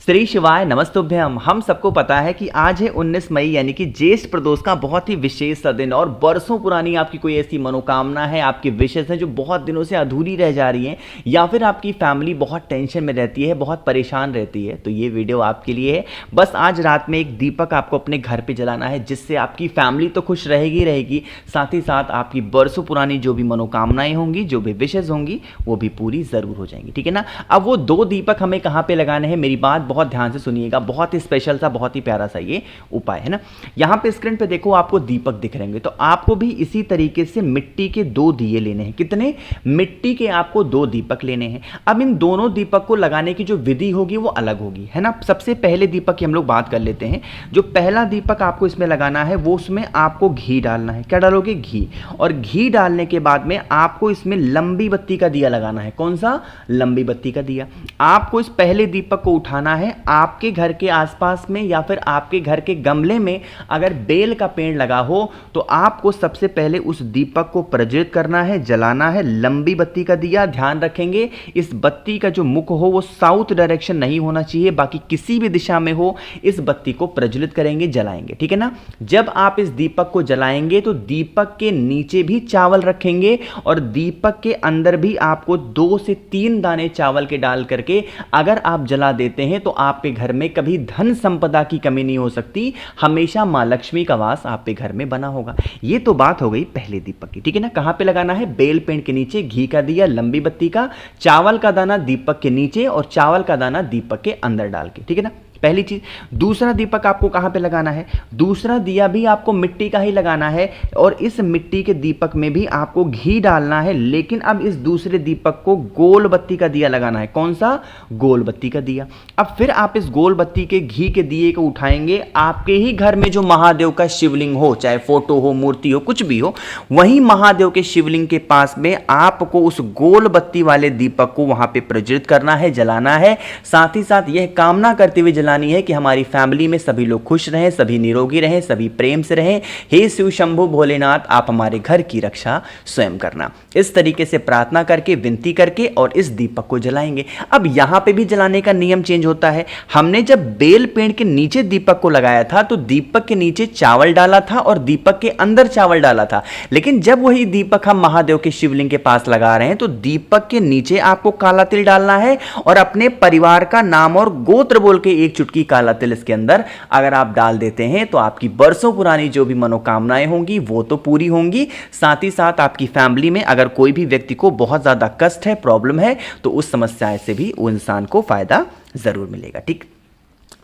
श्री शिवाय नमस्तुभ्यम। हम सबको पता है कि आज है 19 मई यानी कि ज्येष्ठ प्रदोष का बहुत ही विशेष सा दिन और बरसों पुरानी आपकी कोई ऐसी मनोकामना है, आपकी विशेष है जो बहुत दिनों से अधूरी रह जा रही है, या फिर आपकी फैमिली बहुत टेंशन में रहती है, बहुत परेशान रहती है, तो ये वीडियो आपके लिए है। बस आज रात में एक दीपक आपको अपने घर पर जलाना है, जिससे आपकी फैमिली तो खुश रहेगी रहेगी, साथ ही साथ आपकी बरसों पुरानी जो भी मनोकामनाएं होंगी, जो भी विशेष होंगी, वो भी पूरी जरूर हो जाएंगी। ठीक है ना। अब वो 2 दीपक हमें कहाँ पे लगाने हैं, मेरी बात बहुत ध्यान से सुनिएगा। बहुत ही स्पेशल सा, बहुत ही प्यारा सा ये उपाय है ना। यहां पे स्क्रीन पे देखो आपको दीपक दिख रहे होंगे, तो आपको भी इसी तरीके से मिट्टी के 2 दिए लेने हैं। कितने? मिट्टी के आपको 2 दीपक लेने हैं। अब इन दोनों दीपक को लगाने की जो विधि होगी वो अलग होगी, है ना। सबसे पहले दीपक की हम लोग बात कर लेते हैं। जो पहला दीपक आपको इसमें लगाना है वो उसमें आपको घी डालना है। क्या डालोगे? घी। और घी डालने के बाद में आपको इसमें लंबी बत्ती का दिया लगाना है। कौन सा? लंबी बत्ती का दिया। आपको इस पहले दीपक को उठाना है। आपके घर के आसपास में या फिर आपके घर के गमले में अगर बेल का पेड़ लगा हो तो आपको सबसे पहले उस दीपक को प्रज्वलित करना है, जलाना है। लंबी बत्ती का दिया, ध्यान रखेंगे इस बत्ती का जो मुख हो वो साउथ डायरेक्शन नहीं होना चाहिए, बाकी किसी भी दिशा में हो इस बत्ती को प्रज्वलित करेंगे, जलाएंगे। ठीक है ना। जब आप इस दीपक को जलाएंगे तो दीपक के नीचे भी चावल रखेंगे और दीपक के अंदर भी आपको 2 से 3 दाने चावल के डाल करके अगर आप जला देते हैं तो आपके घर में कभी धन संपदा की कमी नहीं हो सकती, हमेशा मां लक्ष्मी का वास आपके घर में बना होगा। ये तो बात हो गई पहले दीपक की। ठीक है ना। कहां पे लगाना है? बेल पेड़ के नीचे, घी का दिया, लंबी बत्ती का, चावल का दाना दीपक के नीचे और चावल का दाना दीपक के अंदर डाल के। ठीक है ना, पहली चीज। दूसरा दीपक आपको कहां पे लगाना है? दूसरा दिया भी आपको मिट्टी का ही लगाना है और इस मिट्टी के दीपक में भी आपको घी डालना है, लेकिन अब इस दूसरे दीपक को गोल बत्ती का दिया लगाना है। कौन सा? गोल बत्ती का दिया। अब फिर आप इस गोल बत्ती के घी के दिए को उठाएंगे। आपके ही घर में जो महादेव का शिवलिंग हो, चाहे फोटो हो, मूर्ति हो, कुछ भी हो, वहीं महादेव के शिवलिंग के पास में आपको उस गोल बत्ती वाले दीपक को वहां पे प्रज्वलित करना है, जलाना है। साथ ही साथ यह कामना करते हुए है कि हमारी फैमिली में सभी लोग खुश रहें, सभी निरोगी रहें, सभी प्रेम से रहें। हे शिव शंभु भोलेनाथ, आप हमारे घर की रक्षा स्वयं करना। इस तरीके से प्रार्थना करके, विनती करके और इस दीपक को जलाएंगे। अब यहां पे भी जलाने का नियम चेंज होता है। हमने जब बेल पेड़ के नीचे दीपक को लगाया था तो दीपक के नीचे चावल डाला था और दीपक के अंदर चावल डाला था, लेकिन जब वही दीपक हम महादेव के शिवलिंग के पास लगा रहे हैं तो दीपक के नीचे आपको काला तिल डालना है और अपने परिवार का नाम और गोत्र बोल के एक चुटकी काला तिल इसके अंदर अगर आप डाल देते हैं तो आपकी बरसों पुरानी जो भी मनोकामनाएं होंगी वो तो पूरी होंगी। साथ ही साथ आपकी फैमिली में अगर कोई भी व्यक्ति को बहुत ज्यादा कष्ट है, प्रॉब्लम है, तो उस समस्या से भी वो इंसान को फायदा जरूर मिलेगा। ठीक।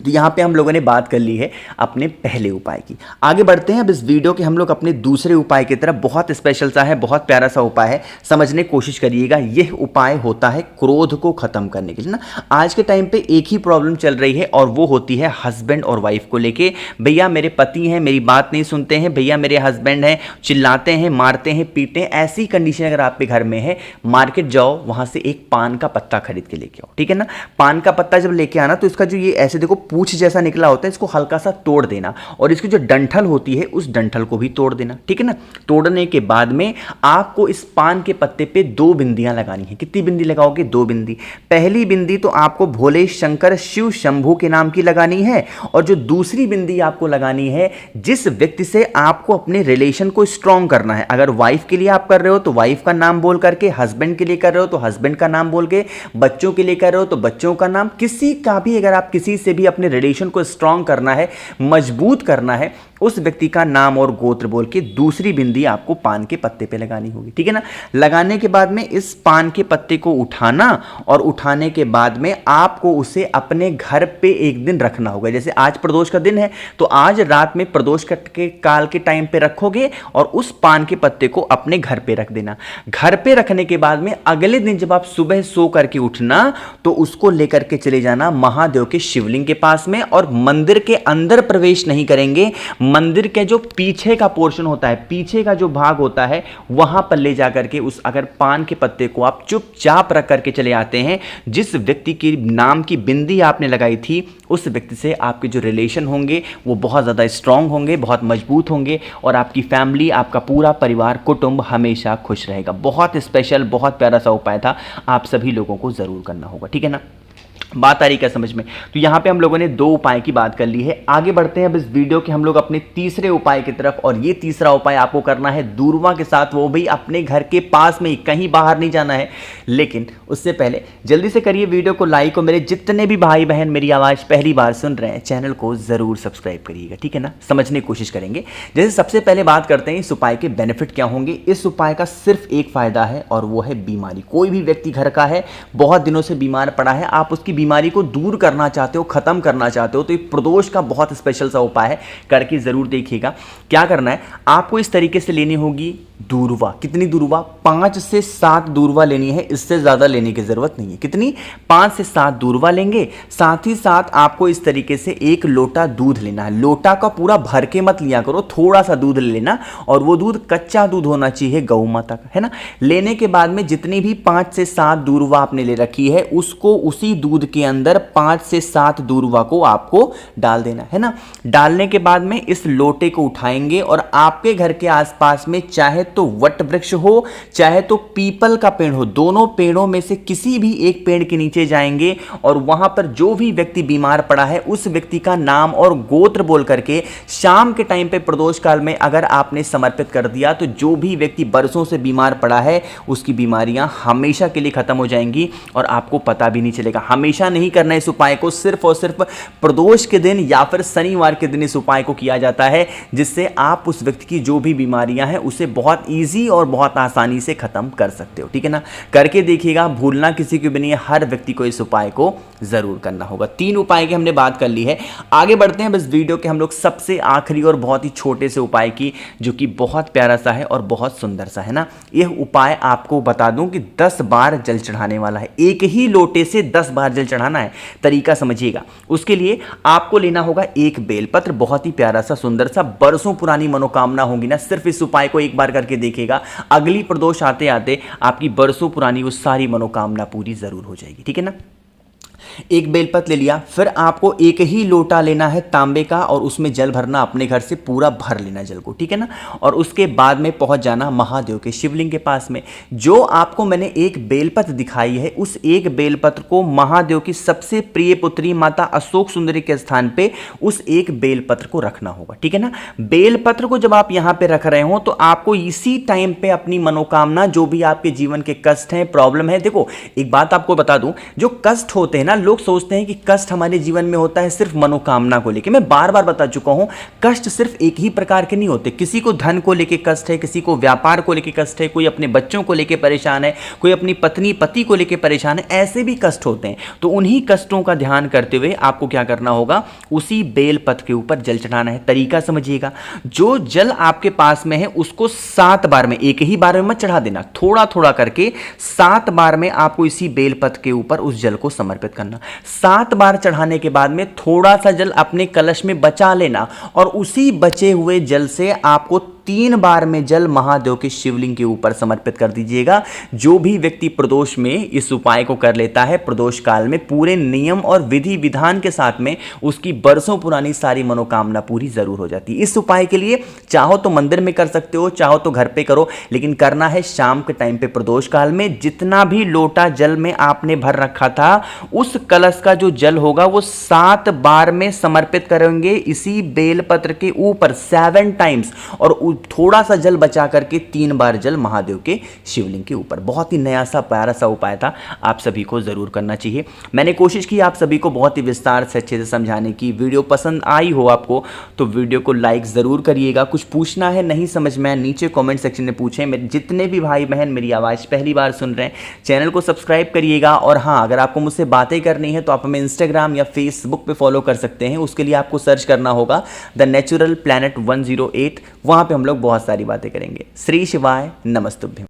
तो यहां पे हम लोगों ने बात कर ली है अपने पहले उपाय की। आगे बढ़ते हैं अब इस वीडियो के हम लोग अपने दूसरे उपाय की तरफ। बहुत स्पेशल सा है, बहुत प्यारा सा उपाय है, समझने की कोशिश करिएगा। यह उपाय होता है क्रोध को खत्म करने के लिए ना। आज के टाइम पे एक ही प्रॉब्लम चल रही है और वो होती है हस्बैंड और वाइफ को लेके। भैया मेरे पति हैं, मेरी बात नहीं सुनते हैं, भैया मेरे हस्बैंड हैं, चिल्लाते हैं, मारते हैं, पीटते हैं। ऐसी कंडीशन अगर आपके घर में है, मार्केट जाओ, वहां से एक पान का पत्ता खरीद के लेके आओ। ठीक है ना। पान का पत्ता जब लेके आना तो इसका जो ये ऐसे देखो पूंछ जैसा निकला होता है, इसको हल्का सा तोड़ देना और इसकी जो डंठल होती है उस डंठल को भी तोड़ देना। ठीक है ना। तोड़ने के बाद में आपको इस पान के पत्ते पे 2 बिंदियां लगानी है। कितनी बिंदी लगाओगे? 2 बिंदी। पहली बिंदी तो आपको भोले शंकर शिव शंभू के नाम की लगानी है और जो दूसरी बिंदी आपको लगानी है जिस व्यक्ति से आपको अपने रिलेशन को स्ट्रॉन्ग करना है। अगर वाइफ के लिए आप कर रहे हो तो वाइफ का नाम बोल करके, हस्बैंड के लिए कर रहे हो तो हस्बैंड का नाम बोल के, बच्चों के लिए कर रहे हो तो बच्चों का नाम, किसी का भी अगर आप किसी से भी अपने रिलेशन को स्ट्रॉन्ग करना है, मजबूत करना है, उस व्यक्ति का नाम और गोत्र बोल के दूसरी बिंदी आपको पान के पत्ते पे लगानी होगी। ठीक है ना। लगाने के बाद में इस पान के पत्ते को उठाना और उठाने के बाद में आपको उसे अपने घर पे एक दिन रखना होगा। जैसे आज प्रदोष का दिन है तो आज रात में प्रदोष के काल के टाइम पे रखोगे और उस पान के पत्ते को अपने घर पे रख देना। घर पे रखने के बाद में अगले दिन जब आप सुबह सो करके उठना तो उसको लेकर के चले जाना महादेव के शिवलिंग के पास में और मंदिर के अंदर प्रवेश नहीं करेंगे। मंदिर के जो पीछे का पोर्शन होता है, पीछे का जो भाग होता है, वहां पर ले जाकर के उस अगर पान के पत्ते को आप चुपचाप रख करके चले आते हैं, जिस व्यक्ति के नाम की बिंदी आपने लगाई थी उस व्यक्ति से आपके जो रिलेशन होंगे वो बहुत ज़्यादा स्ट्रांग होंगे, बहुत मजबूत होंगे और आपकी फैमिली, आपका पूरा परिवार, कुटुंब हमेशा खुश रहेगा। बहुत स्पेशल, बहुत प्यारा सा उपाय था, आप सभी लोगों को ज़रूर करना होगा। ठीक है ना। बात आ रही क्या समझ में? तो यहाँ पे हम लोगों ने 2 उपाय की बात कर ली है। आगे बढ़ते हैं अब इस वीडियो के हम लोग अपने तीसरे उपाय की तरफ, और ये तीसरा उपाय आपको करना है दूरवा के साथ, वो भी अपने घर के पास में ही, कहीं बाहर नहीं जाना है। लेकिन उससे पहले जल्दी से करिए वीडियो को लाइक, और मेरे जितने भी भाई बहन मेरी आवाज़ पहली बार सुन रहे हैं चैनल को ज़रूर सब्सक्राइब करिएगा, ठीक है ना। समझने की कोशिश करेंगे। जैसे सबसे पहले बात करते हैं इस उपाय के बेनिफिट क्या होंगे। इस उपाय का सिर्फ एक फ़ायदा है, और वो है बीमारी। कोई भी व्यक्ति घर का है, बहुत दिनों से बीमार पड़ा है, आप उसकी बीमारी को दूर करना चाहते हो, खत्म करना चाहते हो, तो ये प्रदोष का बहुत स्पेशल सा उपाय है, करके जरूर देखिएगा। क्या करना है आपको, इस तरीके से लेनी होगी दूरवा। कितनी दूरवा? 5 से 7 दूरवा लेनी है, इससे ज्यादा लेने की जरूरत नहीं है। कितनी? 5 से 7 दूरवा लेंगे। साथ ही साथ आपको इस तरीके से 1 लोटा दूध लेना है। लोटा का पूरा भर के मत लिया करो, थोड़ा सा दूध ले लेना, और वो दूध कच्चा दूध होना चाहिए, गौ माता का, है ना। लेने के बाद में जितनी भी 5 से 7 दूरवा आपने ले रखी है, उसको उसी दूध के अंदर 5 से 7 दूरवा को आपको डाल देना है ना। डालने के बाद में इस लोटे को उठाएंगे, और आपके घर के आसपास में चाहे तो वट वृक्ष हो, चाहे तो पीपल का पेड़ हो, दोनों पेड़ों में से किसी भी एक पेड़ के नीचे जाएंगे, और वहां पर जो भी व्यक्ति बीमार पड़ा है उस व्यक्ति का नाम और गोत्र बोल करके शाम के टाइम पे प्रदोष काल में अगर आपने समर्पित कर दिया, तो जो भी व्यक्ति बरसों से बीमार पड़ा है उसकी बीमारियां हमेशा के लिए खत्म हो जाएंगी, और आपको पता भी नहीं चलेगा। हमेशा नहीं करना इस उपाय को, सिर्फ और सिर्फ प्रदोष के दिन या फिर शनिवार के दिन इस उपाय को किया जाता है, जिससे आप उस व्यक्ति की जो भी बीमारियां हैं उसे बहुत इजी और बहुत आसानी से खत्म कर सकते हो, ठीक है ना। करके देखिएगा, भूलना किसी को भी नहीं है, हर व्यक्ति को इस उपाय को जरूर करना होगा। 3 उपाय की हमने बात कर ली है। आगे बढ़ते हैं बस वीडियो के हम लोग सबसे आखिरी और बहुत ही छोटे से उपाय की, जो कि बहुत प्यारा सा है और बहुत सुंदर सा है ना। यह उपाय आपको बता दूं कि 10 बार जल चढ़ाने वाला है। एक ही लोटे से 10 बार जल चढ़ाना है। तरीका समझिएगा। उसके लिए आपको लेना होगा 1 बेलपत्र, बहुत ही प्यारा सा सुंदर सा, बरसों पुरानी मनोकामना होगी ना, सिर्फ इस उपाय को एक बार करके देखिएगा, अगली प्रदोष आते आते आपकी बरसों पुरानी वो सारी मनोकामना पूरी जरूर हो जाएगी, ठीक है ना। 1 बेलपत्र ले लिया, फिर आपको 1 ही लोटा लेना है तांबे का, और उसमें जल भरना, अपने घर से पूरा भर लेना जल को, ठीक है ना। और उसके बाद में पहुंच जाना महादेव के शिवलिंग के पास में। जो आपको मैंने 1 बेलपत्र दिखाई है, उस 1 बेलपत्र को महादेव की सबसे प्रिय पुत्री माता अशोक सुंदरी के स्थान पे उस 1 बेलपत्र को रखना होगा, ठीक है ना। बेलपत्र को जब आप यहां पे रख रहे हो, तो आपको इसी टाइम पे अपनी मनोकामना, जो भी आपके जीवन के कष्ट हैं, प्रॉब्लम है, देखो एक बात आपको बता दूं, जो कष्ट होते हैं ना, लोग सोचते हैं कि कष्ट हमारे जीवन में होता है सिर्फ मनोकामना को लेके। मैं बार बार बता चुका हूं, कष्ट सिर्फ एक ही प्रकार के नहीं होते। किसी को धन को लेके कष्ट है, किसी को व्यापार को लेके कष्ट है, कोई अपने बच्चों को लेके परेशान है, कोई अपनी पत्नी पति को लेके परेशान है, ऐसे भी कष्ट होते हैं। तो उन्हीं कष्टों का ध्यान करते हुए आपको क्या करना होगा, उसी बेलपत्र के ऊपर जल चढ़ाना है। तरीका समझिएगा। जो जल आपके पास में है उसको 7 बार में, एक ही बार में मत चढ़ा देना, थोड़ा थोड़ा करके 7 बार में आपको इसी बेलपत्र के ऊपर उस जल को समर्पित करना। 7 बार चढ़ाने के बाद में थोड़ा सा जल अपने कलश में बचा लेना, और उसी बचे हुए जल से आपको 3 बार में जल महादेव के शिवलिंग के ऊपर समर्पित कर दीजिएगा। जो भी व्यक्ति प्रदोष में इस उपाय को कर लेता है, प्रदोष काल में पूरे नियम और विधि विधान के साथ में उसकी बरसों पुरानी सारी मनोकामना पूरी जरूर हो जाती है। इस उपाय के लिए चाहो तो मंदिर में कर सकते हो, चाहो तो घर पे करो, लेकिन करना है शाम के टाइम पे प्रदोष काल में। जितना भी लोटा जल में आपने भर रखा था, उस कलश का जो जल होगा वो 7 बार में समर्पित करेंगे इसी बेलपत्र के ऊपर 7 टाइम्स, और थोड़ा सा जल बचा करके 3 बार जल महादेव के शिवलिंग के ऊपर। बहुत ही नया सा प्यारा सा उपाय था, आप सभी को जरूर करना चाहिए। मैंने कोशिश की आप सभी को बहुत ही विस्तार से अच्छे से समझाने की। वीडियो पसंद आई हो आपको तो वीडियो को लाइक जरूर करिएगा। कुछ पूछना है, नहीं समझ में, नीचे कमेंट सेक्शन में पूछें। मेरे जितने भी भाई बहन मेरी आवाज़ पहली बार सुन रहे हैं, चैनल को सब्सक्राइब करिएगा। और हाँ, अगर आपको मुझसे बातें करनी है तो आप हमें इंस्टाग्राम या फेसबुक पे फॉलो कर सकते हैं। उसके लिए आपको सर्च करना होगा द नेचुरल प्लैनेट 108, वहाँ पे हम लोग बहुत सारी बातें करेंगे। श्री शिवाय नमस्तुभ्यं।